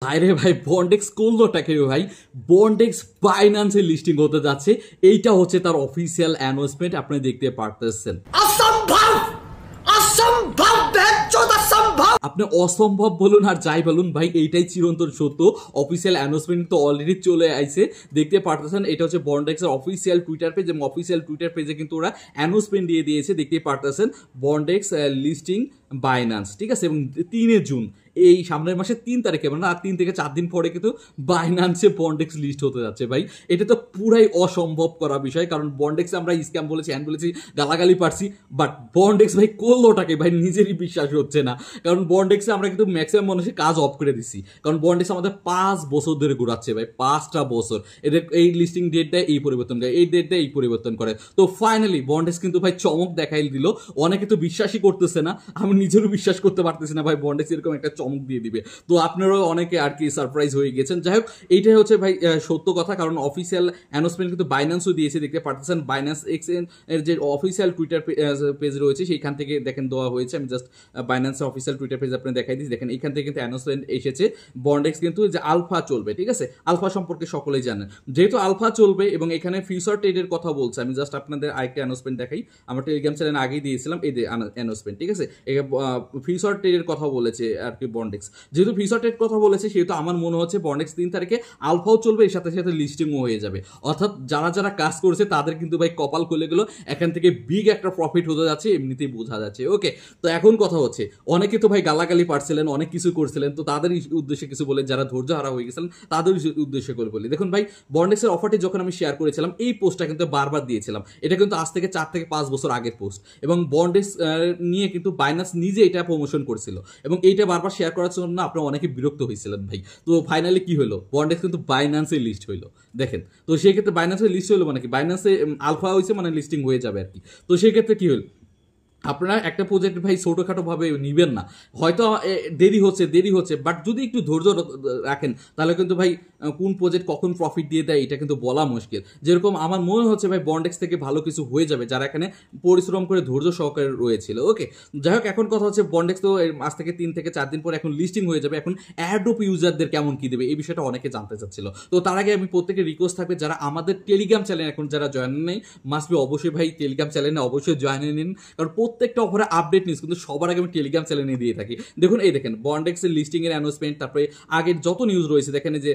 ভাইরে ভাই বন্ডেক্স করলোটাকে ভাই বন্ডেক্স বাইন্যান্সে লিস্টিং হতে যাচ্ছে, এইটা হচ্ছে তার অফিসিয়াল অ্যানাউন্সমেন্ট, আপনি দেখতে পারতেছেন। আপনি অসম্ভব বলুন আর যাই বলুন ভাই, এইটাই চিরন্তন সত্য। অফিসিয়াল অ্যানাউন্সমেন্ট তো অলরেডি চলে আইছে, দেখতে পারতেছেন। এটা হচ্ছে বন্ডেক্সের অফিসিয়াল টুইটার পেজ এবং অফিসিয়াল টুইটার পেজে কিন্তু ওরা অ্যানাউন্সমেন্ট দিয়ে দিয়েছে, দেখতে পারতেছেন। বন্ডেক্স লিস্টিং বাইন্যান্স, ঠিক আছে, এবং 3 জুন এই সামনের মাসের 3 তারিখে, মানে আর 3 থেকে 4 দিন পরে কিন্তু বাইন্যান্সে বন্ডেক্স লিস্ট হতে যাচ্ছে। ভাই এটা তো পুরাই অসম্ভব করা বিষয়, কারণ বন্ডেক্সে আমরা স্ক্যাম বলেছি, হ্যান বলেছি, গালাগালি পারছি, বাট বন্ডেক্স ভাই করলোটাকে ভাই নিজেরই বিশ্বাস হচ্ছে না। কারণ বন্ডেক্সে আমরা কিন্তু ম্যাক্সিমাম মানুষের কাজ অফ করে দিচ্ছি, কারণ বন্ডেক্স আমাদের 5 বছর ধরে ঘুরাচ্ছে ভাই, 5টা বছর। এদের এই লিস্টিং ডেট দেয়, এই পরিবর্তন করে, এই ডেট দেয়, এই পরিবর্তন করে। তো ফাইনালি বন্ডেক্স কিন্তু ভাই চমক দেখাই দিল। অনেকে তো বিশ্বাসই করতেছে না, আমি নিজেরও বিশ্বাস করতে পারতেছি না ভাই বন্ডেক্স এরকম একটা চমক দিয়ে দিবে। তো আপনারাও অনেকে আর কি সারপ্রাইজ হয়ে গেছেন। যাই হোক, এইটাই হচ্ছে ভাই সত্য কথা, কারণ অফিসিয়াল অ্যানাউন্সমেন্ট কিন্তু বাইন্যান্সও দিয়েছে, দেখতে পারতেছেন। বাইন্যান্স এক্সচেঞ্জ এর যে অফিসিয়াল টুইটার পেজ রয়েছে সেইখান থেকে দেখেন দেওয়া হয়েছে। আমি জাস্ট বাইন্যান্সের অফিসিয়াল টুইটার পেজ আপনি দেখাই দিচ্ছি, দেখেন এইখান থেকে কিন্তু অ্যানাউন্সমেন্ট এসেছে। বন্ডেক্স কিন্তু যে আলফা চলবে, ঠিক আছে, আলফা সম্পর্কে সকলেই জানেন। যেহেতু আলফা চলবে এবং এখানে ফিউচার ট্রেডের কথা বলছে, আমি জাস্ট আপনাদের আরেকটা অ্যানাউন্সমেন্ট দেখাই। আমার টেলিগ্রাম চ্যানেলে আগেই দিয়েছিলাম এই অ্যানাউন্সমেন্ট, ঠিক আছে। ফিউচার ট্রেডের কথা বলেছে আর কি বন্ডেক্স। যেহেতু ফিউচার ট্রেড কথা বলেছে, সেহেতু আমার মনে হচ্ছে বন্ডেক্স 3 তারিখে আলফাও চলবে, এর সাথে সাথে লিস্টিংও হয়ে যাবে। অর্থাৎ যারা যারা কাজ করেছে তাদের কিন্তু ভাই কপাল খুলে গেল, এখান থেকে বিগ একটা প্রফিট হতে যাচ্ছে, এমনিতেই বোঝা যাচ্ছে। ওকে, তো এখন কথা হচ্ছে, অনেকে তো ভাই গালাগালি পারছিলেন, অনেক কিছু করছিলেন, তো তাদের উদ্দেশ্যে কিছু বলে, যারা ধৈর্য হারা হয়ে গেছিলেন তাদের উদ্দেশ্যে করে বলি। দেখুন ভাই, বন্ডেক্সের অফারটি যখন আমি শেয়ার করেছিলাম, এই পোস্টটা কিন্তু বারবার দিয়েছিলাম। এটা কিন্তু আজ থেকে 4 থেকে 5 বছর আগের পোস্ট, এবং বন্ডেক্স নিয়ে কিন্তু বাইন্যান্স নিজে এটা প্রমোশন করছিল, এবং এইটা বারবার শেয়ার করার জন্য আপনারা অনেকে বিরক্ত হয়েছিলেন ভাই। তো ফাইনালি কি হলো, বন্ডেক্স কিন্তু বাইন্যান্সে লিস্ট হইলো, দেখেন। তো সেক্ষেত্রে বাইন্যান্সে লিস্ট হইলো মানে কি, বাইন্যান্সে আলফা হয়েছে মানে লিস্টিং হয়ে যাবে আর কি। তো সেক্ষেত্রে কি হলো, আপনারা একটা প্রজেক্ট ভাই ছোটোখাটো ভাবে নিবেন না। হয়তো দেরি হচ্ছে, বাট যদি একটু ধৈর্য রাখেন তাহলে কিন্তু ভাই কোন প্রজেক্ট কখন প্রফিট দিয়ে দেয় এটা কিন্তু বলা মুশকিল। যেরকম আমার মনে হচ্ছে ভাই বন্ডেক্স থেকে ভালো কিছু হয়ে যাবে, যারা এখানে পরিশ্রম করে ধৈর্য সহকারে রয়েছিল। ওকে, যাই হোক, এখন কথা হচ্ছে বন্ডেক্স তো আজ থেকে 3 থেকে 4 দিন পরে এখন লিস্টিং হয়ে যাবে। এখন অ্যাডোপ ইউজারদের কেমন কি দেবে এই বিষয়টা অনেকে জানতে চাচ্ছিল। তো তার আগে আমি প্রত্যেকের রিকোয়েস্ট থাকবে, যারা আমাদের টেলিগ্রাম চ্যানেল এখন যারা জয়েন নেই, মাস্ট বি অবশ্যই ভাই টেলিগ্রাম চ্যানেলে অবশ্যই জয়েন নিন, কারণ প্রত্যেকটা অফারে আপডেট নিউজ কিন্তু সবার আগে আমি টেলিগ্রাম চ্যানেলে দিয়ে থাকি। দেখুন, এই দেখেন বন্ডেক্সের লিস্টিং এর অ্যানাউন্সমেন্ট, তারপরে আগের যত নিউজ রয়েছে, দেখেন যে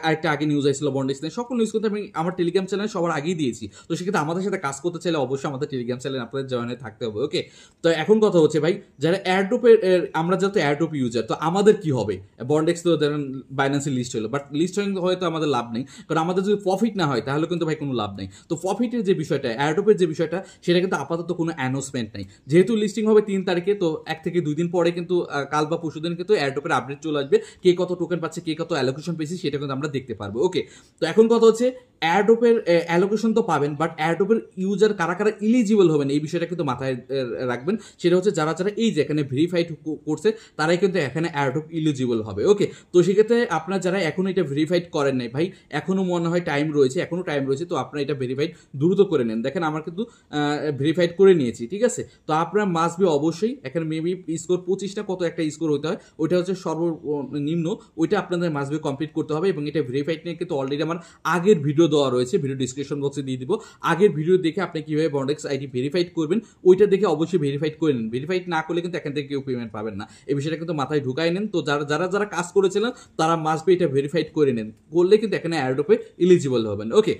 আরেকটা আগে নিউজ আসছিল বন্ডেক্স নিয়ে, সকল নিউজ কিন্তু আমি আমার টেলিগ্রাম চ্যানেলে সবার আগেই দিয়েছি। তো সেক্ষেত্রে আমাদের সাথে কাজ করতে চাইলে অবশ্যই আমাদের টেলিগ্রাম চ্যানেলে আপনাদের জয়েনে থাকতে হবে। ওকে, তো এখন কথা হচ্ছে ভাই, যারা এয়ারড্রপের, আমরা যেহেতু এয়ারড্রপ ইউজার, তো আমাদের কি হবে? বন্ডেক্স তো ধরেন বাইন্যান্সে লিস্ট হলো, বাট লিস্ট হয়তো আমাদের লাভ নেই, কারণ আমাদের যদি প্রফিট না হয় তাহলে কিন্তু ভাই কোনো লাভ নেই। তো প্রফিটের যে বিষয়টা, এয়ারড্রপের যে বিষয়টা, সেটা কিন্তু আপাতত কোনো অ্যানাউন্সমেন্ট নেই। যেহেতু লিস্টিং হবে 3 তারিখে, তো 1 থেকে 2 দিন পরে কিন্তু কাল বা পরশু দিন কিন্তু এয়ারড্রপের আপডেট চলে আসবে, কে কত টোকেন পাচ্ছে, কে কত অ্যালোকেশন পেয়েছে, সেটা কিন্তু আমরা দেখতে পারবো। ওকে, তো এখন কথা হচ্ছে, এয়ারড্রপের অ্যালোকেশন তো পাবেন, বাট এয়ারড্রপের ইউজার কারা কারা ইলিজিবল হবেন এই বিষয়টা কিন্তু মাথায় রাখবেন। সেটা হচ্ছে যারা যারা এই যে এখানে ভেরিফাইড করছে তারাই কিন্তু এখানে এয়ারড্রপ ইলিজিবল হবে। ওকে, তো সেক্ষেত্রে আপনারা যারা এখনো এটা ভেরিফাইড করেন নাই ভাই, এখনো মনে হয় টাইম রয়েছে, এখনো টাইম রয়েছে, তো আপনারা এটা ভেরিফাইড দ্রুত করে নেন। দেখেন আমার কিন্তু ভেরিফাইড করে নিয়েছি, ঠিক আছে। তো আপনারা মাস্ট বি অবশ্যই এখানে মেবি স্কোর 25 না কত একটা স্কোর হতে হয়, ওইটা হচ্ছে সর্বনিম্ন, ওইটা আপনাদের মাস্ট বি কমপ্লিট করতে হবে। এবং এটা ভেরিফাইড নিয়ে কিন্তু অলরেডি আমার আগের ভিডিও দেওয়া রয়েছে, ভিডিও ডিসক্রিপশন বক্সে দিয়ে দিব। আগের ভিডিও দেখে আপনি কিভাবে বন্ডেক্স আইডি ভেরিফাইড করবেন ওইটা দেখে অবশ্যই ভেরিফাইড করে নেন। ভেরিফাইড না করলে কিন্তু এখান থেকে কেউ পেমেন্ট পাবেন না, এই বিষয়টা কিন্তু মাথায় ঢুকাই নেন। তো যারা কাজ করেছিলেন তারা মাস্ট বি এটা ভেরিফাইড করে নেন, করলে কিন্তু এখানে এয়ারড্রপে এলিজিবল হবেন। ওকে,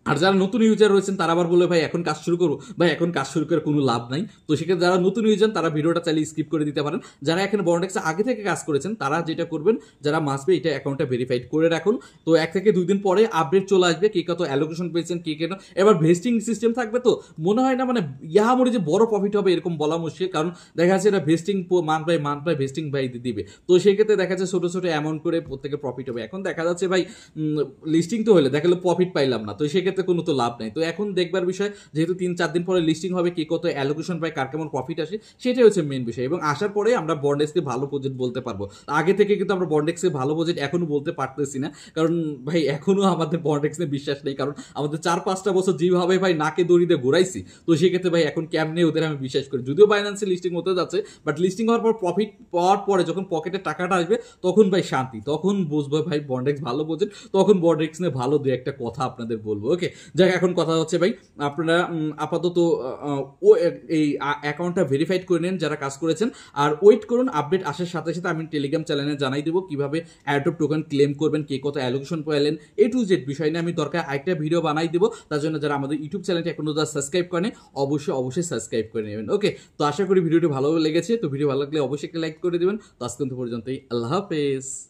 আর যারা নতুন ইউজার রয়েছেন তারা আবার বলে ভাই এখন কাজ শুরু করবো, ভাই এখন কাজ শুরু করে কোনো লাভ নাই। তো সেক্ষেত্রে যারা নতুন ইউজার তারা ভিডিওটা চাইলে স্কিপ করে দিতে পারেন। যারা এখানে বন্ডেক্সে আগে থেকে কাজ করেছেন তারা যেটা করবেন, যারা মাসবে এটা অ্যাকাউন্টটা ভেরিফাইড করে রাখুন। তো 1 থেকে 2 দিন পরে আপডেট চলে আসবে, কে কত অ্যালোকেশন পেয়েছেন, কে কেন। এবার ভেস্টিং সিস্টেম থাকবে, তো মনে হয় না মানে ইয়াহামরি যে বড় প্রফিট হবে এরকম বলা মুশকিল, কারণ দেখা যাচ্ছে এটা ভেস্টিং মান্থ বাই ভেস্টিং ভাই দিবে। তো সেক্ষেত্রে দেখা যাচ্ছে ছোটো ছোটো অ্যামাউন্ট করে প্রত্যেকে প্রফিট হবে। এখন দেখা যাচ্ছে ভাই লিস্টিং তো হলে দেখালো প্রফিট পাইলাম না, তো সেক্ষেত্রে ক্ষেত্রে কোনো তো লাভ নাই। তো এখন দেখবার বিষয়, যেহেতু 3-4 দিন পরে লিস্টিং হবে, কে কত অ্যালোকেশন পায়, কার কেমন প্রফিট আসে, সেটাই হচ্ছে মেইন বিষয়। এবং আসার পরে আমরা বন্ডেক্সকে ভালো প্রজেক্ট বলতে পারবো। আগে থেকে কিন্তু আমরা বন্ডেক্সকে ভালো প্রজেক্ট এখনো বলতে পারতেছি না, কারণ ভাই এখনো আমাদের বন্ডেক্স নিয়ে বিশ্বাস নেই। কারণ আমাদের 4-5টা বছর যেভাবে ভাই নাকে দড়ি দিয়ে ঘুরাইছি, তো সেক্ষেত্রে ভাই এখন কেমনে ওদের আমি বিশ্বাস করি। যদিও বাইন্যান্সে লিস্টিং হতে যাচ্ছে, বাট লিস্টিং হওয়ার পর প্রফিট পাওয়ার পরে যখন পকেটে টাকাটা আসবে, তখন ভাই শান্তি, তখন বুঝবো ভাই বন্ডেক্স ভালো বোঝেন, তখন বন্ডেক্স নিয়ে ভালো দু একটা কথা আপনাদের বলবো। ওকে, যাক এখন কথা হচ্ছে ভাই, আপনারা আপাতত ও এই অ্যাকাউন্টটা ভেরিফাইড করে নেন যারা কাজ করেছেন, আর ওয়েট করুন আপডেট আসার সাথে সাথে আমি টেলিগ্রাম চ্যানেলে জানাই দেবো কিভাবে অ্যাডপ টোকেন ক্লেম করবেন, কে কত অ্যালোকেশন পেলেন, A to Z বিষয় নিয়ে আমি দরকার আরেকটা ভিডিও বানাই দেবো। তার জন্য যারা আমাদের ইউটিউব চ্যানেলটি এখনো যারা সাবস্ক্রাইব করেন, অবশ্যই সাবস্ক্রাইব করে নেবেন। ওকে, তো আশা করি ভিডিওটি ভালো লেগেছে। তো ভিডিও ভালো লাগলে অবশ্যই একটা লাইক করে দেবেন। তো আজকে পর্যন্তই, আল্লাহ হাফেজ।